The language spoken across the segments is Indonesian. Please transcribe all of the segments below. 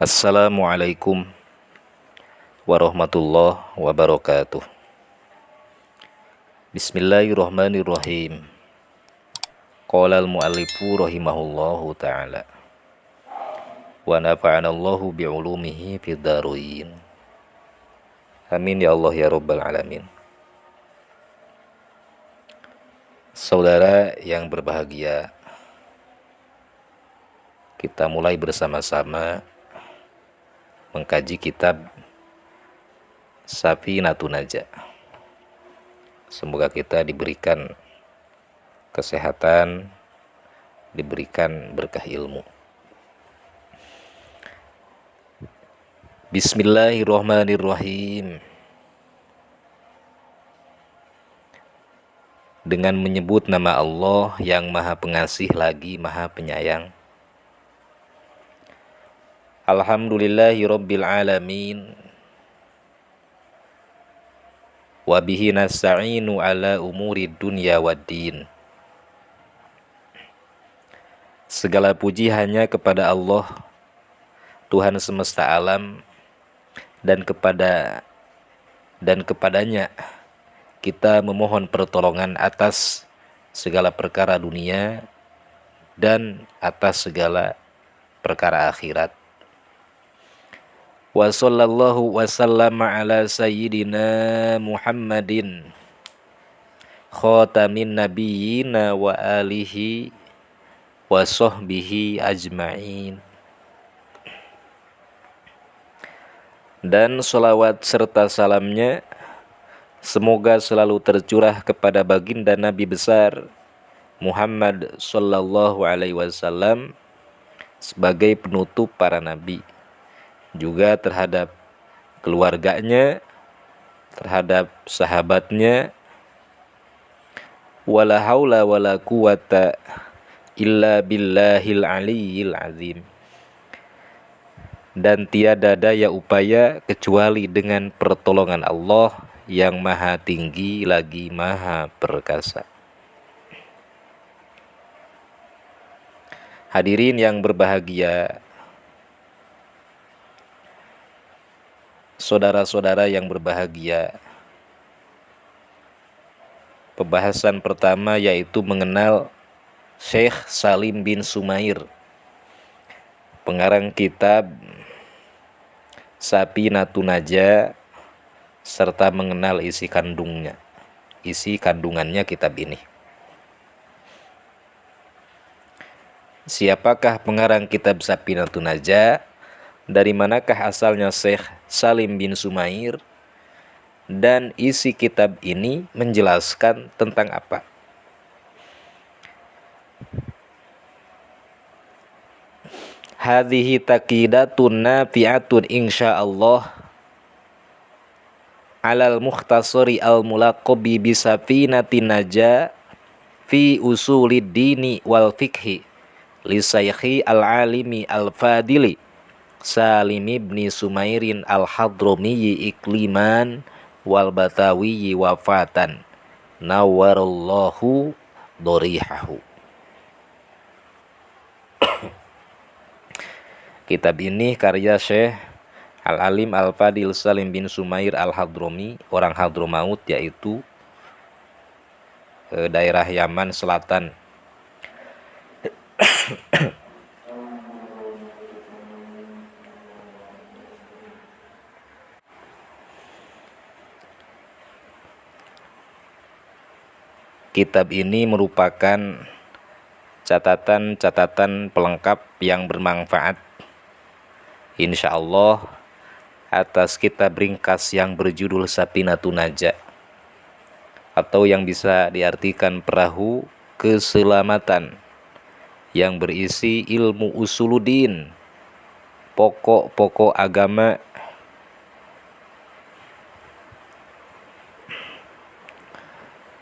Assalamualaikum warahmatullahi wabarakatuh. Bismillahirrahmanirrahim. Qala al-muallifu rahimahullahu ta'ala wa nafa'anallahu bi'ulumihi fid dharain. Amin ya Allah ya rabbal alamin. Saudara yang berbahagia, kita mulai bersama-sama mengkaji kitab Safinatun Najah. Semoga kita diberikan kesehatan, diberikan berkah ilmu. Bismillahirrahmanirrahim. Dengan menyebut nama Allah yang Maha Pengasih lagi Maha Penyayang. Alhamdulillahirabbil alamin. Wa bihi nasta'inu ala umuri dunya waddin. Segala puji hanya kepada Allah, Tuhan semesta alam, dan kepadanya kita memohon pertolongan atas segala perkara dunia dan atas segala perkara akhirat. Wa sallallahu wa sallama ala sayyidina Muhammadin khatamin nabiyyina wa alihi wa sahbihi ajma'in. Dan sholawat serta salamnya semoga selalu tercurah kepada baginda Nabi besar Muhammad sallallahu alaihi wasallam sebagai penutup para nabi, juga terhadap keluarganya, terhadap sahabatnya. Wala haula wala quwata illa billahil aliyyil azim. Dan tiada daya upaya kecuali dengan pertolongan Allah yang maha tinggi lagi maha perkasa. Hadirin yang berbahagia, saudara-saudara yang berbahagia, pembahasan pertama yaitu mengenal Syekh Salim bin Sumair, pengarang kitab Safinatun Najah, serta mengenal isi kandungannya kitab ini. Siapakah pengarang kitab Safinatun Najah? Dari manakah asalnya Syekh Salim bin Sumair? Dan isi kitab ini menjelaskan tentang apa? Hadhihi taqidatun nafi'atun insyaallah alal mukhtasari al-mulaqabi bi Safinatin Najah fi usulid dini wal fiqhi li Syaikhi al-alimi al-fadili Salim ibn Sumairin al-Hadrami ikliman wal batawi wafatan nawwarallahu dorihahu. Kitab ini karya Syekh Al-Alim Al-Fadil Salim bin Sumair Al-Hadrami, orang Hadramaut, yaitu daerah Yaman Selatan. Kitab ini merupakan catatan-catatan pelengkap yang bermanfaat, insyaallah, atas kitab ringkas yang berjudul Safinatun Najah, atau yang bisa diartikan perahu keselamatan, yang berisi ilmu usuluddin, pokok-pokok agama,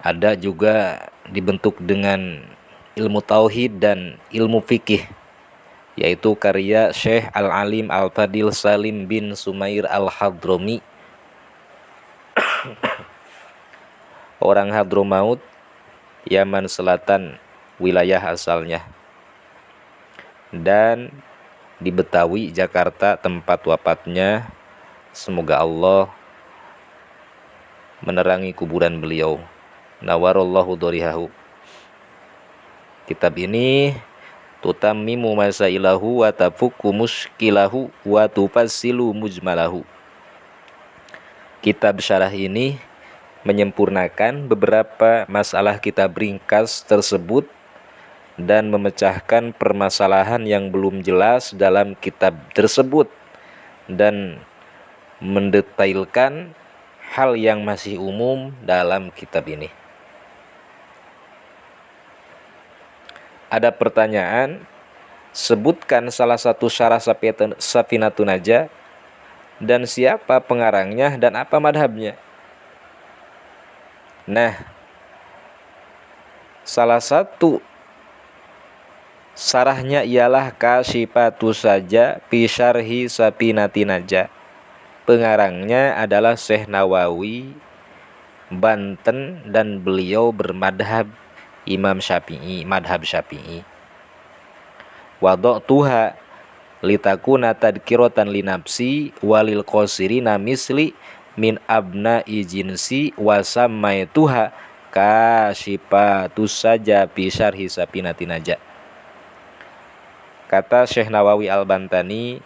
ada juga dibentuk dengan ilmu tauhid dan ilmu fikih, yaitu karya Syekh Al-Alim Al-Fadil Salim bin Sumair Al-Hadrami, orang Hadramaut, Yaman Selatan wilayah asalnya. Dan di Betawi, Jakarta, tempat wafatnya. Semoga Allah menerangi kuburan beliau. Nawarallahu dhorihahu. Kitab ini tutammimu masailahu wa tafukku muskilahu wa tufassilu mujmalahu. Kitab syarah ini menyempurnakan beberapa masalah kitab ringkas tersebut dan memecahkan permasalahan yang belum jelas dalam kitab tersebut dan mendetailkan hal yang masih umum dalam kitab ini. Ada pertanyaan, sebutkan salah satu syarah Safinatun Najah dan siapa pengarangnya dan apa madhabnya. Nah, salah satu syarahnya ialah Kasyifatus Saja fi Syarhi Safinatin Najah. Pengarangnya adalah Syekh Nawawi, Banten, dan beliau bermadhab Imam Syafi'i, madhab Syafi'i. Wada'tuha litakuna tadkiratan linapsi walil qasirina misli min abna'i jinsi wasammaituha Kasyifatus Saja fi Syarhi Safinatin Najah. Kata Syekh Nawawi Al-Bantani,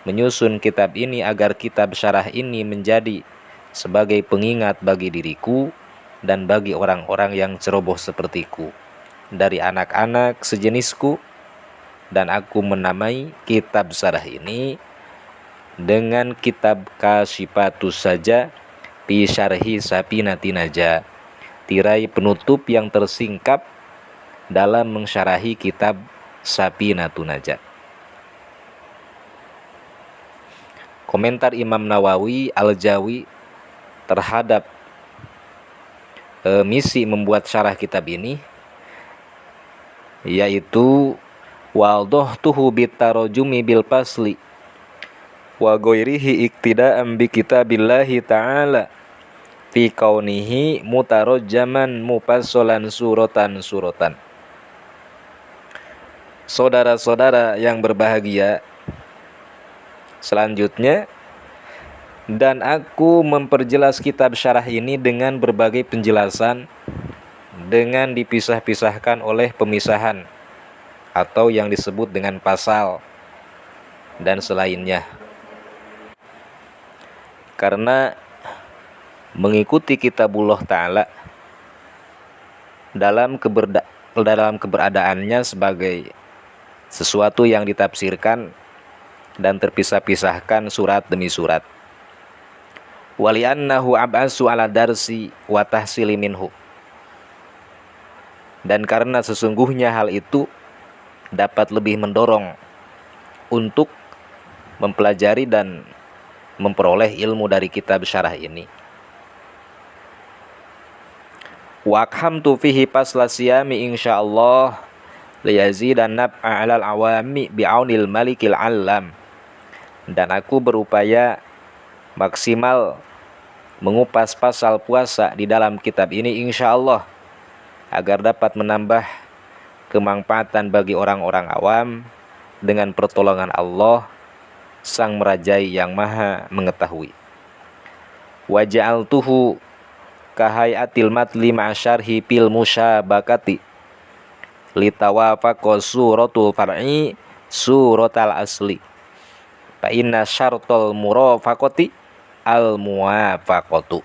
menyusun kitab ini agar kitab syarah ini menjadi sebagai pengingat bagi diriku dan bagi orang-orang yang ceroboh sepertiku dari anak-anak sejenisku, dan aku menamai kitab syarah ini dengan kitab Kasyifatus Saja fi Syarhi Safinatin Najah, tirai penutup yang tersingkap dalam mensyarahi kitab Safinatun Najah. Komentar Imam Nawawi Al-Jawi terhadap misi membuat syarah kitab ini, yaitu wadahtuhu bitarajumi bil fasli wa ghairihi iktida'an bi kitabillahi ta'ala fi kaunihi mutarajjaman mufassalan suratan. Saudara-saudara yang berbahagia, selanjutnya, dan aku memperjelas kitab syarah ini dengan berbagai penjelasan dengan dipisah-pisahkan oleh pemisahan atau yang disebut dengan pasal dan selainnya. Karena mengikuti kitabullah Ta'ala dalam keberadaannya sebagai sesuatu yang ditafsirkan dan terpisah-pisahkan surat demi surat. Wali'annahu ab'asu ala darsi wa tahsili minhu. Dan karena sesungguhnya hal itu dapat lebih mendorong untuk mempelajari dan memperoleh ilmu dari kitab syarah ini. Wa akhamtu fihi fasla siyami insyaallah liyazidan nab'a 'alal awami bi'aunil malikil 'allam. Dan aku berupaya maksimal mengupas pasal puasa di dalam kitab ini insyaallah agar dapat menambah kemanfaatan bagi orang-orang awam dengan pertolongan Allah Sang Merajai yang Maha Mengetahui. Wa ja'altuhu kahayatil matli ma'asyarhi pil musyabakati litawafaqo suratul far'i suratal asli fa inna syartul murafaqati al muwafaqatu.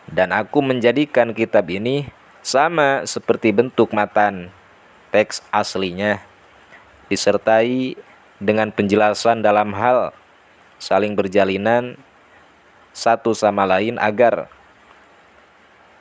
Dan aku menjadikan kitab ini sama seperti bentuk matan teks aslinya, disertai dengan penjelasan dalam hal saling berjalinan satu sama lain agar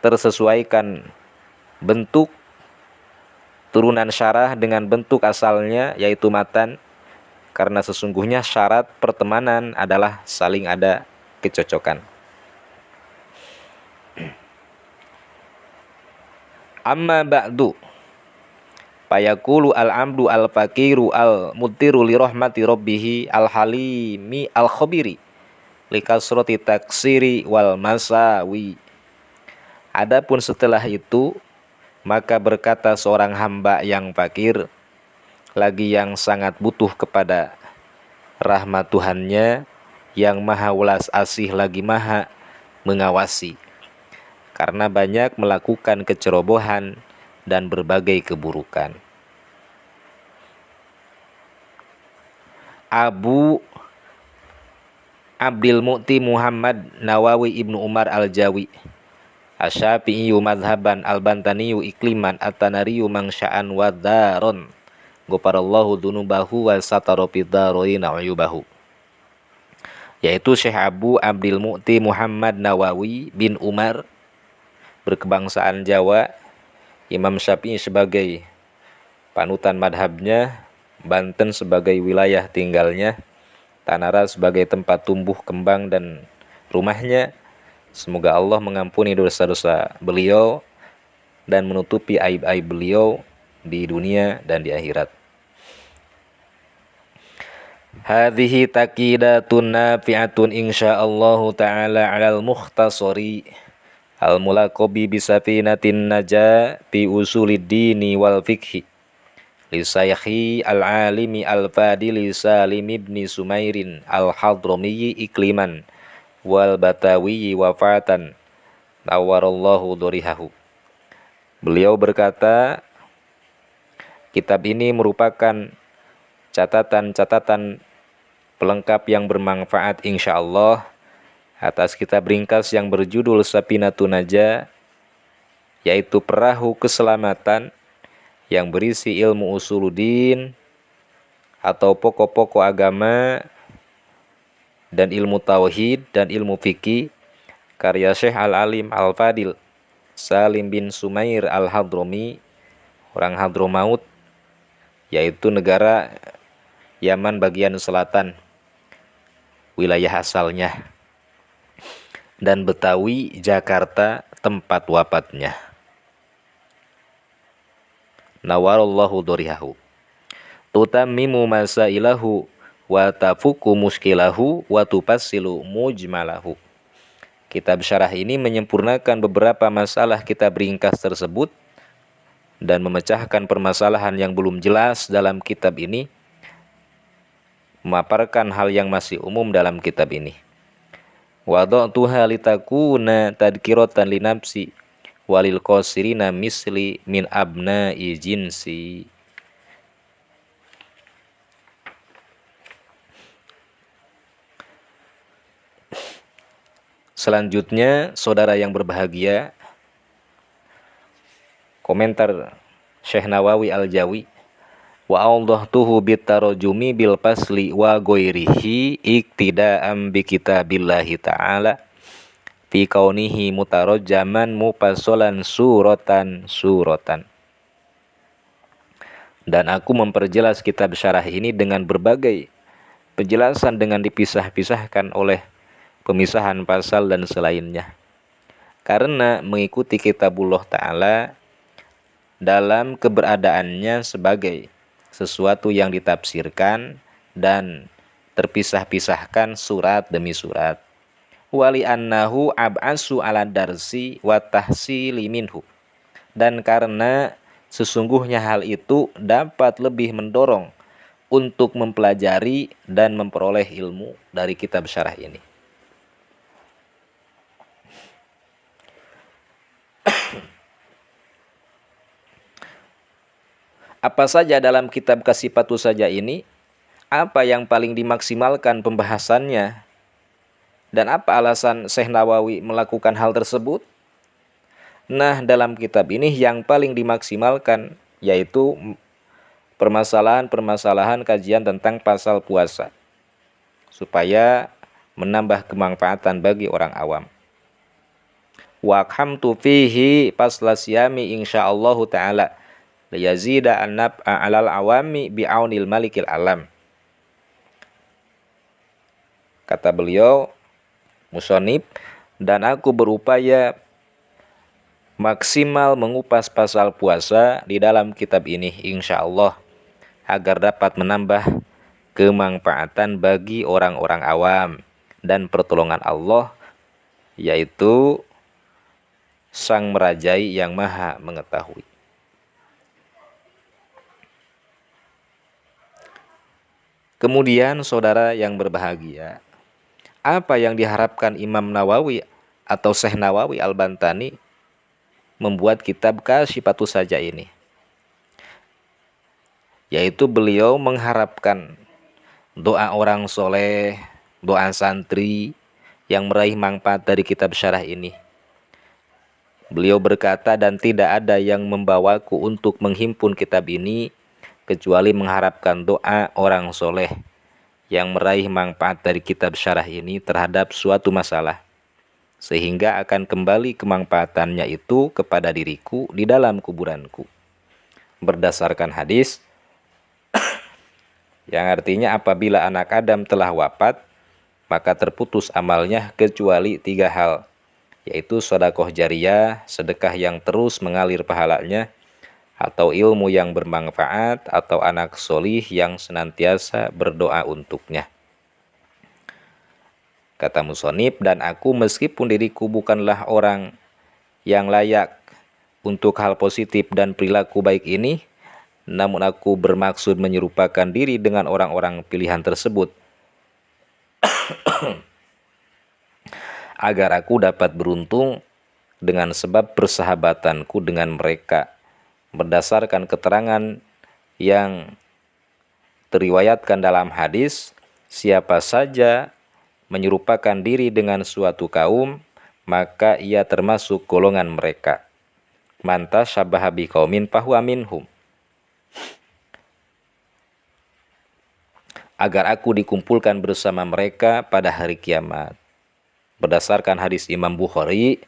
tersesuaikan bentuk turunan syarah dengan bentuk asalnya yaitu matan, karena sesungguhnya syarat pertemanan adalah saling ada kecocokan. Amma ba'du fayaqulu al-amdu al-faqiru al-mutiru li rahmati rabbih al-halimi al-khabiri li kasrati taksiri wal masawi. Adapun setelah itu, maka berkata seorang hamba yang fakir, lagi yang sangat butuh kepada rahmat Tuhannya yang maha welas asih lagi maha mengawasi, karena banyak melakukan kecerobohan dan berbagai keburukan. Abu Abdul Mu'ti Muhammad Nawawi Ibnu Umar Al-Jawi Asy-Syafi'i madhaban al-Bantani ikliman at-Tanari mangsya'an wa daron ghafarallahu dzunubahu wa satara fid-dharain uyubahu, yaitu Syekh Abu Abdul Mu'ti Muhammad Nawawi bin Umar, berkebangsaan Jawa, Imam Syafi'i sebagai panutan madhabnya, Banten sebagai wilayah tinggalnya, Tanara sebagai tempat tumbuh kembang dan rumahnya. Semoga Allah mengampuni dosa-dosa beliau dan menutupi aib-aib beliau di dunia dan di akhirat. Hadhihi taqidatun nafi'atun insyaallahu ta'ala 'alal mukhtasari al-mulaqabi bi safinatin najah bi usulid dini wal fiqhi li saykhi al-alimi al-fadili Salim ibn Sumairin al-Hadrami ikliman wal batawi wafatan nawarallahu durihahu. Beliau berkata, kitab ini merupakan catatan-catatan pelengkap yang bermanfaat insyaallah atas kitab ringkas yang berjudul Safinatun Najah, yaitu perahu keselamatan yang berisi ilmu usuluddin atau pokok-pokok agama dan ilmu tauhid dan ilmu fikih, karya Syekh Al-Alim Al-Fadil Salim bin Sumair Al-Hadrami, orang Hadramaut, yaitu negara Yaman bagian selatan wilayah asalnya, dan Betawi Jakarta tempat wafatnya. Nawarallahu durihahu tutammimu masailahu wa tafuku muskilahu wa tupassilu mujmalahu. Kitab syarah ini menyempurnakan beberapa masalah kitab ringkas tersebut dan memecahkan permasalahan yang belum jelas dalam kitab ini, memaparkan hal yang masih umum dalam kitab ini. Wada'tuha litakuna tadhkiratan linafsi walil qasirina misli min abna'i jinsi. Selanjutnya, saudara yang berbahagia, komentar Syekh Nawawi Al-Jawi, wa awdahtuhu bitarajumi bil fasli wa ghairihi iktida'an bi kitabillahi ta'ala fi kaunihi mutarajjaman mufassalan suratan. Dan aku memperjelas kitab syarah ini dengan berbagai penjelasan dengan dipisah-pisahkan oleh pemisahan pasal dan selainnya, karena mengikuti kitabullah ta'ala dalam keberadaannya sebagai sesuatu yang ditafsirkan dan terpisah-pisahkan surat demi surat. Wali annahu ab'asu ala darsi wa tahsili minhu, dan karena sesungguhnya hal itu dapat lebih mendorong untuk mempelajari dan memperoleh ilmu dari kitab syarah ini. Apa saja dalam kitab Kasifatu saja ini? Apa yang paling dimaksimalkan pembahasannya? Dan apa alasan Syekh Nawawi melakukan hal tersebut? Nah, dalam kitab ini yang paling dimaksimalkan yaitu permasalahan-permasalahan kajian tentang pasal puasa, supaya menambah kemanfaatan bagi orang awam. Wa khamtu fihi pasla siyami insyaallahu ta'ala liyazida an-naf'a 'alal awami bi'aunil malikil alam. Kata beliau, musonib, dan aku berupaya maksimal mengupas pasal puasa di dalam kitab ini insyaallah agar dapat menambah kemanfaatan bagi orang-orang awam dan pertolongan Allah, yaitu Sang Merajai yang Maha Mengetahui. Kemudian saudara yang berbahagia, apa yang diharapkan Imam Nawawi atau Syekh Nawawi Al-Bantani membuat kitab Kasyifatus Saja ini? Yaitu beliau mengharapkan doa orang soleh, doa santri yang meraih manfaat dari kitab syarah ini. Beliau berkata, dan tidak ada yang membawaku untuk menghimpun kitab ini kecuali mengharapkan doa orang soleh yang meraih manfaat dari kitab syarah ini terhadap suatu masalah, sehingga akan kembali kemanfaatannya itu kepada diriku di dalam kuburanku. Berdasarkan hadis yang artinya apabila anak Adam telah wafat, maka terputus amalnya kecuali 3 hal, yaitu sedekah jariyah, sedekah yang terus mengalir pahalanya, atau ilmu yang bermanfaat, atau anak solih yang senantiasa berdoa untuknya. Kata musonib, dan aku meskipun diriku bukanlah orang yang layak untuk hal positif dan perilaku baik ini, namun aku bermaksud menyerupakan diri dengan orang-orang pilihan tersebut agar aku dapat beruntung dengan sebab persahabatanku dengan mereka. Berdasarkan keterangan yang teriwayatkan dalam hadis, siapa saja menyerupakan diri dengan suatu kaum, maka ia termasuk golongan mereka. Man tashabbaha biqaumin fahuwa minhum. Agar aku dikumpulkan bersama mereka pada hari kiamat. Berdasarkan hadis Imam Bukhari,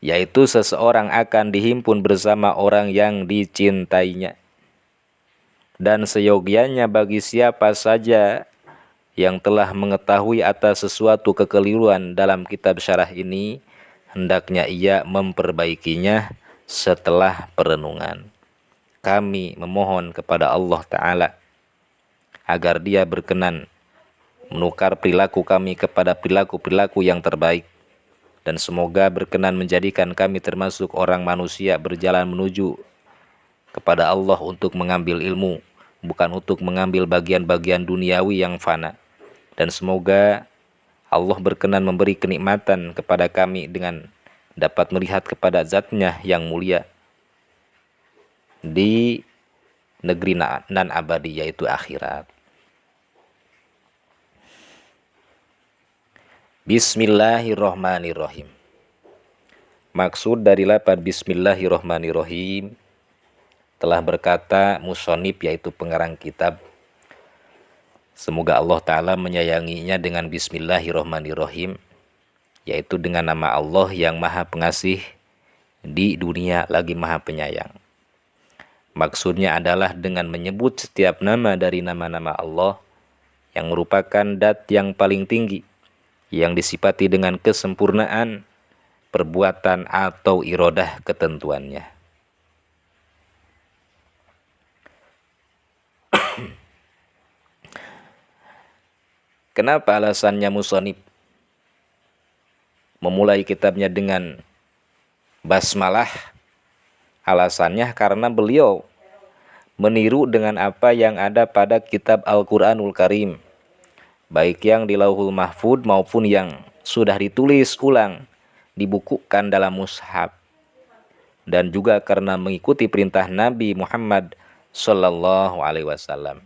yaitu seseorang akan dihimpun bersama orang yang dicintainya. Dan seyogianya bagi siapa saja yang telah mengetahui atas sesuatu kekeliruan dalam kitab syarah ini, hendaknya ia memperbaikinya setelah perenungan. Kami memohon kepada Allah Ta'ala agar Dia berkenan menukar perilaku kami kepada perilaku-perilaku yang terbaik, dan semoga berkenan menjadikan kami termasuk orang manusia berjalan menuju kepada Allah untuk mengambil ilmu, bukan untuk mengambil bagian-bagian duniawi yang fana. Dan semoga Allah berkenan memberi kenikmatan kepada kami dengan dapat melihat kepada Zat-Nya yang mulia di negeri nan abadi, yaitu akhirat. Bismillahirrohmanirrohim. Maksud dari lafaz Bismillahirrohmanirrohim telah berkata musonib, yaitu pengarang kitab, semoga Allah Ta'ala menyayanginya dengan Bismillahirrohmanirrohim, yaitu dengan nama Allah yang maha pengasih di dunia lagi maha penyayang. Maksudnya adalah dengan menyebut setiap nama dari nama-nama Allah yang merupakan dat yang paling tinggi, yang disifati dengan kesempurnaan perbuatan atau irodah ketentuannya. Kenapa alasannya musonib memulai kitabnya dengan basmalah? Alasannya karena beliau meniru dengan apa yang ada pada kitab Al-Quranul Karim, baik yang di Lauhul Mahfud maupun yang sudah ditulis ulang, dibukukan dalam mushaf, dan juga karena mengikuti perintah Nabi Muhammad Sallallahu Alaihi Wasallam.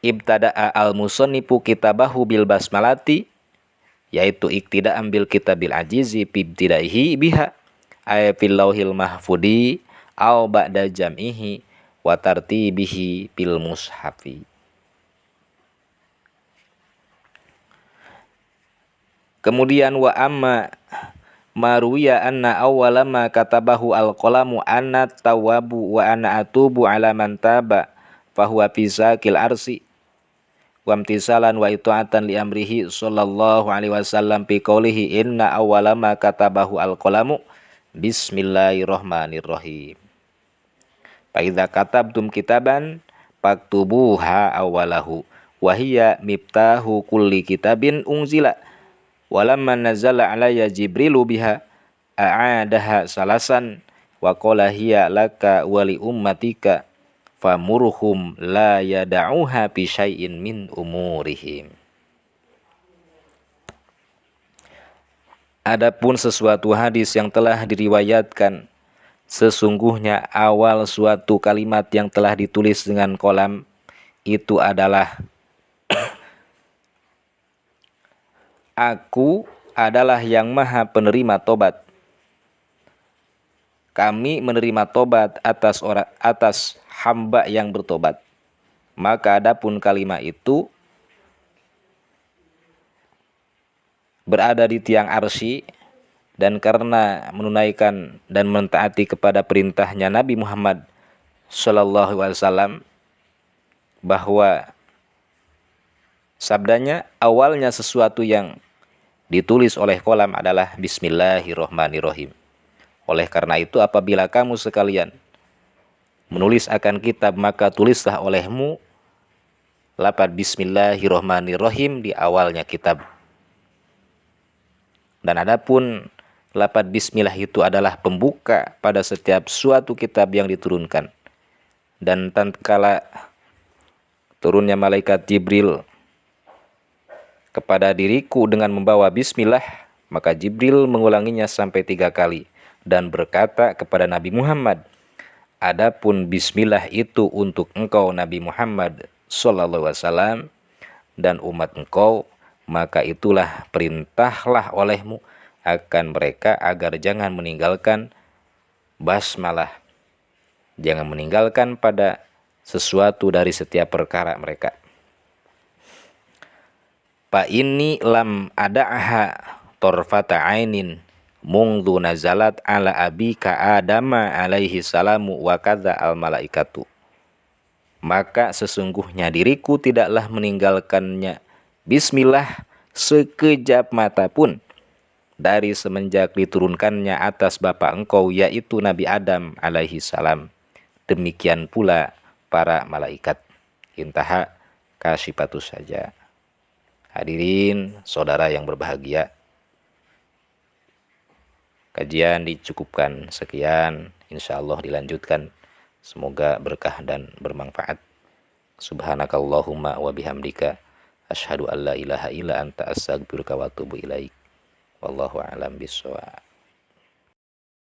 Ibtada'a al-musannifu kitabahu bil basmalati, yaitu iktida ambil kitabil ajizi bibtidaihi biha ay fil lauhil mahfudi au ba'da jam'ihi wa tartibihi bil mushafi. Kemudian wa amma maruya anna awwala ma katabahu al-qalamu anna tawabu wa anna atubu ala man taba fahuwa fisakil arsi wamtisalan wa itu'atan li amrihi sallallahu alaihi wasallam fi qoulihi inna awwala ma katabahu al-qalamu bismillahirrahmanirrahim. Fa idza katabtum kitaban faktubuha awwalahu wa hiya miftahu kulli kitabin unzila walamma nazala alayya jibrilu biha a'adaha salasan wa qala hiya laka wa li ummatika famurhum la yada'uha bi syai'in min umurihim. Adapun sesuatu hadis yang telah diriwayatkan, sesungguhnya awal suatu kalimat yang telah ditulis dengan kolam itu adalah Aku adalah yang maha penerima tobat. Kami menerima tobat atas hamba yang bertobat. Maka adapun kalimat itu berada di tiang arsy, dan karena menunaikan dan mentaati kepada perintahnya Nabi Muhammad Sallallahu Alaihi Wasallam, bahwa sabdanya awalnya sesuatu yang ditulis oleh kolam adalah Bismillahirrohmanirrohim. Oleh karena itu apabila kamu sekalian menulis akan kitab, maka tulislah olehmu lafaz Bismillahirrohmanirrohim di awalnya kitab. Dan adapun lafaz Bismillah itu adalah pembuka pada setiap suatu kitab yang diturunkan. Dan tatkala turunnya malaikat Jibril kepada diriku dengan membawa Bismillah, maka Jibril mengulanginya sampai 3 kali dan berkata kepada Nabi Muhammad, adapun Bismillah itu untuk engkau Nabi Muhammad Sallallahu Alaihi Wasallam dan umat engkau, maka itulah perintahlah olehmu akan mereka agar jangan meninggalkan basmalah, jangan meninggalkan pada sesuatu dari setiap perkara mereka. Fa inni lam ada'ha torfata ainin mungdu nazalat ala abika Adama alaihi salamu wa kadza al malaikatu. Maka sesungguhnya diriku tidaklah meninggalkannya Bismillah sekejap mata pun dari semenjak diturunkannya atas bapa engkau, yaitu Nabi Adam alaihi salam. Demikian pula para malaikat. Intaha kasyifatus saja. Hadirin saudara yang berbahagia, kajian dicukupkan sekian, insyaallah dilanjutkan. Semoga berkah dan bermanfaat. Subhanakallahumma wa bihamdika asyhadu an la ilaha illa anta astaghfiruka wa atubu ilaik. Wallahu a'lam bishawab.